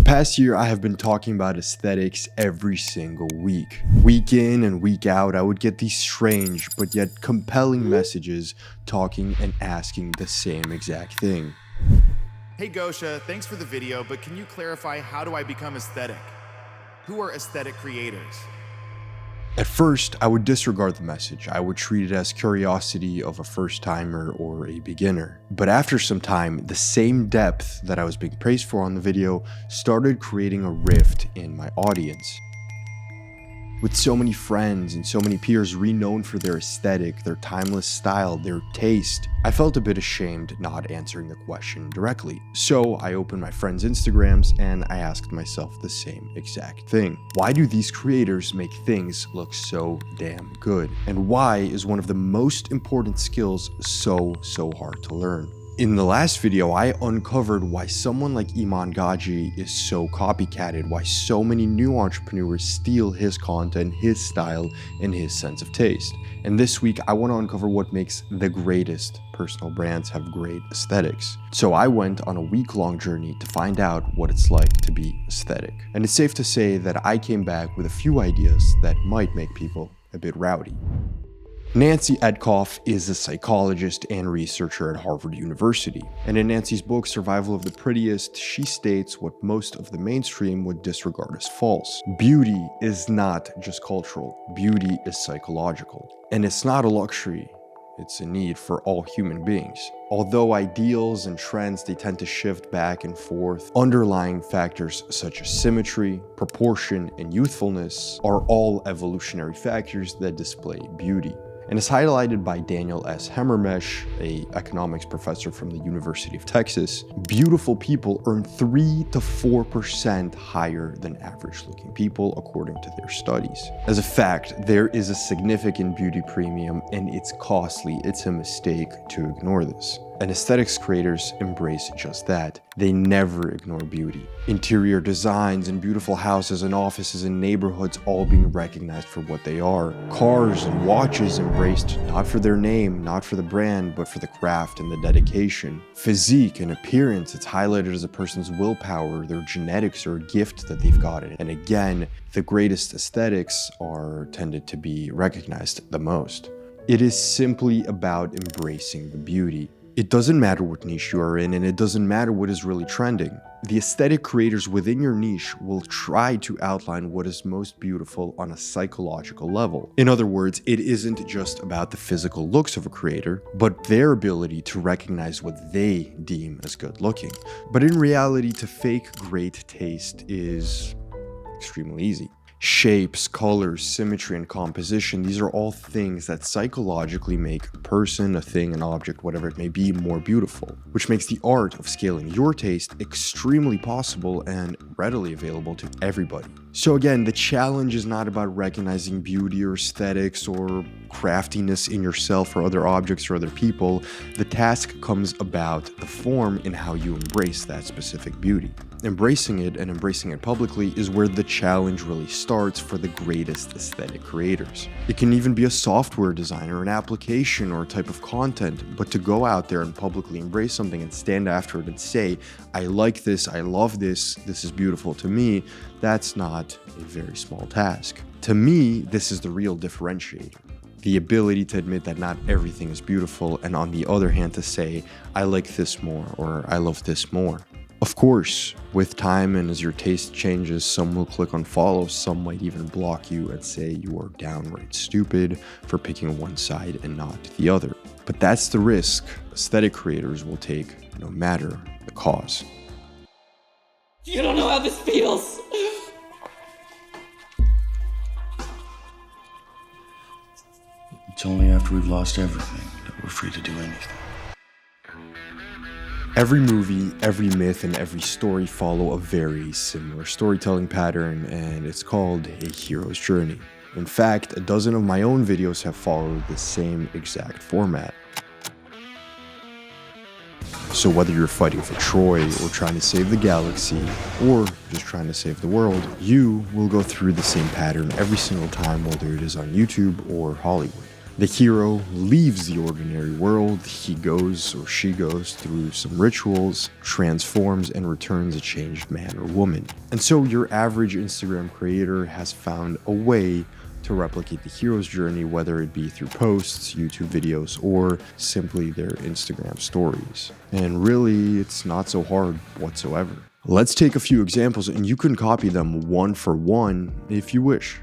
past year, I have been talking about aesthetics every single week. Week in and week out, I would get these strange but yet compelling messages talking and asking the same exact thing. Hey Gosha, thanks for the video, but can you clarify how do I become aesthetic? Who are aesthetic creators? At first, I would disregard the message. I would treat it as curiosity of a first-timer or a beginner. But after some time, the same depth that I was being praised for on the video started creating a rift in my audience. With so many friends and so many peers renowned for their aesthetic, their timeless style, their taste, I felt a bit ashamed not answering the question directly. So I opened my friends' Instagrams and I asked myself the same exact thing. Why do these creators make things look so damn good? And why is one of the most important skills so hard to learn? In the last video, I uncovered why someone like Iman Gadzhi is so copycatted, why so many new entrepreneurs steal his content, his style, and his sense of taste. And this week, I want to uncover what makes the greatest personal brands have great aesthetics. So I went on a week-long journey to find out what it's like to be aesthetic. And it's safe to say that I came back with a few ideas that might make people a bit rowdy. Nancy Edkoff is a psychologist and researcher at Harvard University, and in Nancy's book, Survival of the Prettiest, she states what most of the mainstream would disregard as false. Beauty is not just cultural, beauty is psychological. And it's not a luxury, it's a need for all human beings. Although ideals and trends, they tend to shift back and forth, underlying factors such as symmetry, proportion, and youthfulness are all evolutionary factors that display beauty. And is highlighted by Daniel S. Hammermesh, an economics professor from the University of Texas. Beautiful people earn 3 to 4% higher than average-looking people, according to their studies. As a fact, there is a significant beauty premium, and it's costly. It's a mistake to ignore this. And aesthetics creators embrace just that. They never ignore beauty. Interior designs and beautiful houses and offices and neighborhoods all being recognized for what they are. Cars and watches embraced not for their name, not for the brand, but for the craft and the dedication. Physique and appearance, it's highlighted as a person's willpower, their genetics, or a gift that they've gotten. And again, the greatest aesthetics are tended to be recognized the most. It is simply about embracing the beauty. It doesn't matter what niche you are in, and it doesn't matter what is really trending. The aesthetic creators within your niche will try to outline what is most beautiful on a psychological level. In other words, it isn't just about the physical looks of a creator, but their ability to recognize what they deem as good looking. But in reality, to fake great taste is extremely easy. Shapes, colors, symmetry, and composition, these are all things that psychologically make a person, a thing, an object, whatever it may be, more beautiful, which makes the art of scaling your taste extremely possible and readily available to everybody. So again, the challenge is not about recognizing beauty or aesthetics or craftiness in yourself or other objects or other people. The task comes about the form in how you embrace that specific beauty. Embracing it and embracing it publicly is where the challenge really starts for the greatest aesthetic creators. It can even be a software designer, an application, or a type of content, but to go out there and publicly embrace something and stand after it and say, I like this, I love this, this is beautiful to me, that's not a very small task. To me, this is the real differentiator. The ability to admit that not everything is beautiful, and on the other hand to say, I like this more, or I love this more. Of course, with time and as your taste changes, some will click on follow, some might even block you and say you are downright stupid for picking one side and not the other. But that's the risk aesthetic creators will take no matter the cause. You don't know how this feels! It's only after we've lost everything that we're free to do anything. Every movie, every myth, and every story follow a very similar storytelling pattern, and it's called a hero's journey. In fact, a dozen of my own videos have followed the same exact format. So whether you're fighting for Troy, or trying to save the galaxy, or just trying to save the world, you will go through the same pattern every single time, whether it is on YouTube or Hollywood. The hero leaves the ordinary world, he goes or she goes through some rituals, transforms and returns a changed man or woman. And so your average Instagram creator has found a way to replicate the hero's journey, whether it be through posts, YouTube videos, or simply their Instagram stories. And really, it's not so hard whatsoever. Let's take a few examples and you can copy them one for one if you wish.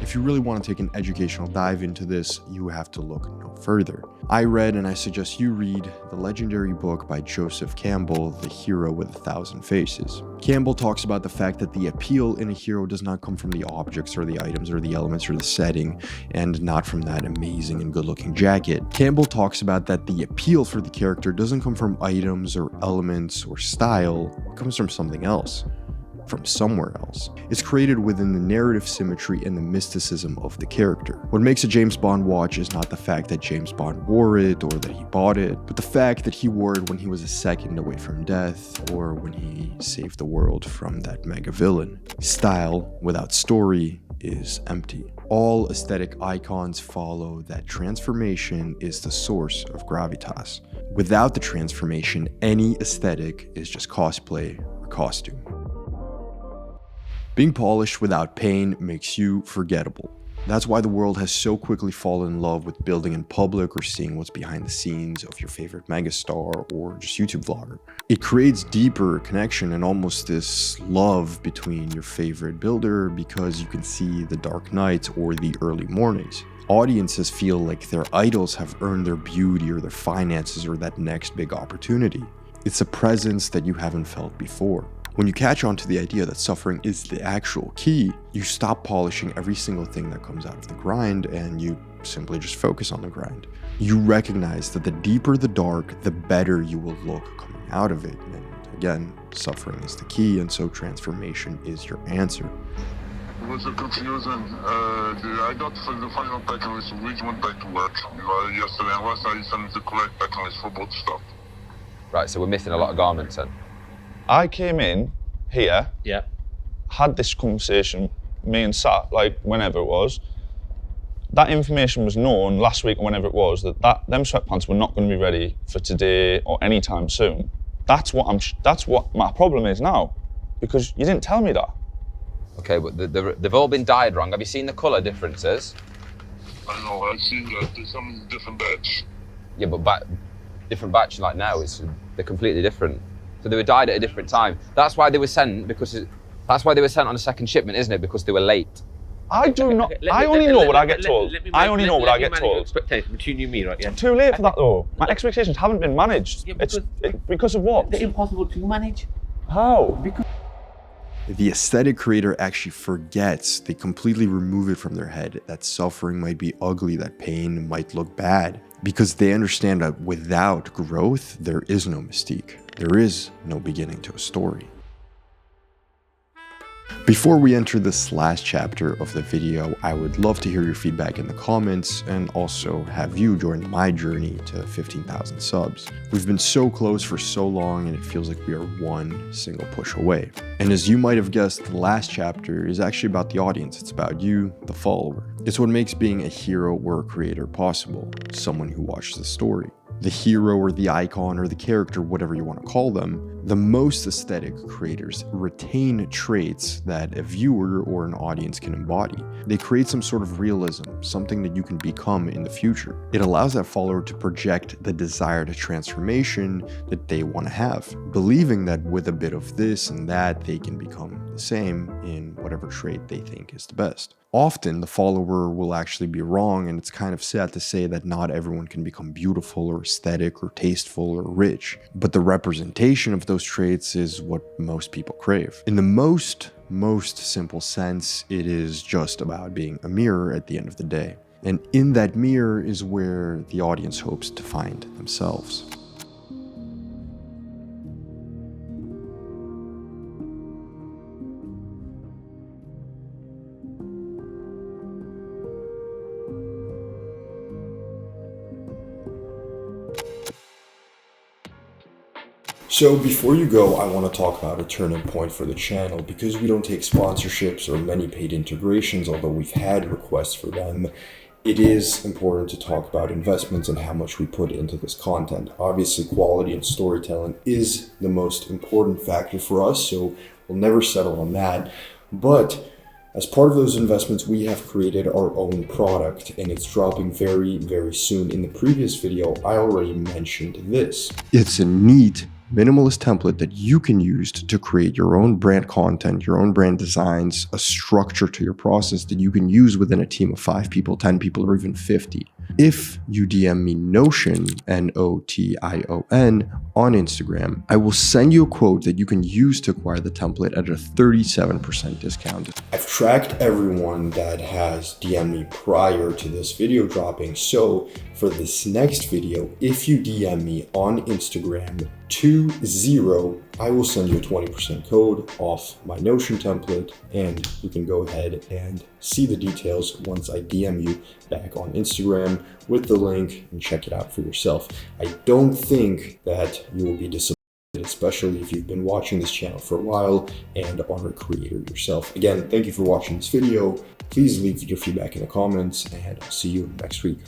If you really want to take an educational dive into this, you have to look no further. I read, and I suggest you read, the legendary book by Joseph Campbell, The Hero with 1,000 Faces. Campbell talks about the fact that the appeal in a hero does not come from the objects or the items or the elements or the setting, and not from that amazing and good-looking jacket. Campbell talks about that the appeal for the character doesn't come from items or elements or style, it comes from something else. From somewhere else. It's created within the narrative symmetry and the mysticism of the character. What makes a James Bond watch is not the fact that James Bond wore it or that he bought it, but the fact that he wore it when he was a second away from death or when he saved the world from that mega villain. Style without story is empty. All aesthetic icons follow that transformation is the source of gravitas. Without the transformation, any aesthetic is just cosplay or costume. Being polished without pain makes you forgettable. That's why the world has so quickly fallen in love with building in public or seeing what's behind the scenes of your favorite megastar or just YouTube vlogger. It creates deeper connection and almost this love between your favorite builder because you can see the dark nights or the early mornings. Audiences feel like their idols have earned their beauty or their finances or that next big opportunity. It's a presence that you haven't felt before. When you catch on to the idea that suffering is the actual key, you stop polishing every single thing that comes out of the grind and you simply just focus on the grind. You recognize that the deeper the dark, the better you will look coming out of it. And again, suffering is the key, and so transformation is your answer. It was a confusion. I got the final checklist which went back to work yesterday, unless I sent the correct checklist for both stuff. Right, so we're missing a lot of garments then. I came in here, had this conversation, me and Sat, like whenever it was. That information was known last week or whenever it was, that them sweatpants were not going to be ready for today or anytime soon. That's what my problem is now, because you didn't tell me that. Okay, but they've all been dyed wrong. Have you seen the colour differences? I know, I see that there's some different batch. Yeah, but different batch like now, they're completely different. So they were dyed at a different time. That's why they were sent, that's why they were sent on a second shipment, isn't it? Because they were late. I do not. I only know what I get told. I only know what I get told. Expectations between you and me, right? Yeah. It's too late for that though. My expectations haven't been managed. Yeah, because of what? They're impossible to manage. How? The aesthetic creator actually forgets, they completely remove it from their head, that suffering might be ugly, that pain might look bad, because they understand that without growth, there is no mystique. There is no beginning to a story. Before we enter this last chapter of the video, I would love to hear your feedback in the comments and also have you join my journey to 15,000 subs. We've been so close for so long and it feels like we are one single push away. And as you might have guessed, the last chapter is actually about the audience. It's about you, the follower. It's what makes being a hero or a creator possible, someone who watched the story. The hero or the icon or the character, whatever you want to call them, the most aesthetic creators retain traits that a viewer or an audience can embody. They create some sort of realism, something that you can become in the future. It allows that follower to project the desired transformation that they want to have, believing that with a bit of this and that, they can become the same in whatever trait they think is the best. Often the follower will actually be wrong, and it's kind of sad to say that not everyone can become beautiful or aesthetic or tasteful or rich, but the representation of those traits is what most people crave. In the most simple sense, it is just about being a mirror at the end of the day. And in that mirror is where the audience hopes to find themselves. So before you go, I want to talk about a turning point for the channel. Because we don't take sponsorships or many paid integrations, although we've had requests for them, it is important to talk about investments and how much we put into this content. Obviously, quality and storytelling is the most important factor for us, so we'll never settle on that. But as part of those investments, we have created our own product, and it's dropping very, very soon. In the previous video, I already mentioned this. It's a neat minimalist template that you can use to create your own brand content, your own brand designs, a structure to your process that you can use within a team of 5 people, 10 people, or even 50. If you DM me Notion, Notion, on Instagram, I will send you a quote that you can use to acquire the template at a 37% discount. I've tracked everyone that has DM'd me prior to this video dropping, so for this next video, if you DM me on Instagram 20, I will send you a 20% code off my Notion template, and you can go ahead and see the details once I DM you back on Instagram with the link and check it out for yourself. I don't think that you will be disappointed, especially if you've been watching this channel for a while and are a creator yourself. Again, thank you for watching this video. Please leave your feedback in the comments, and I'll see you next week.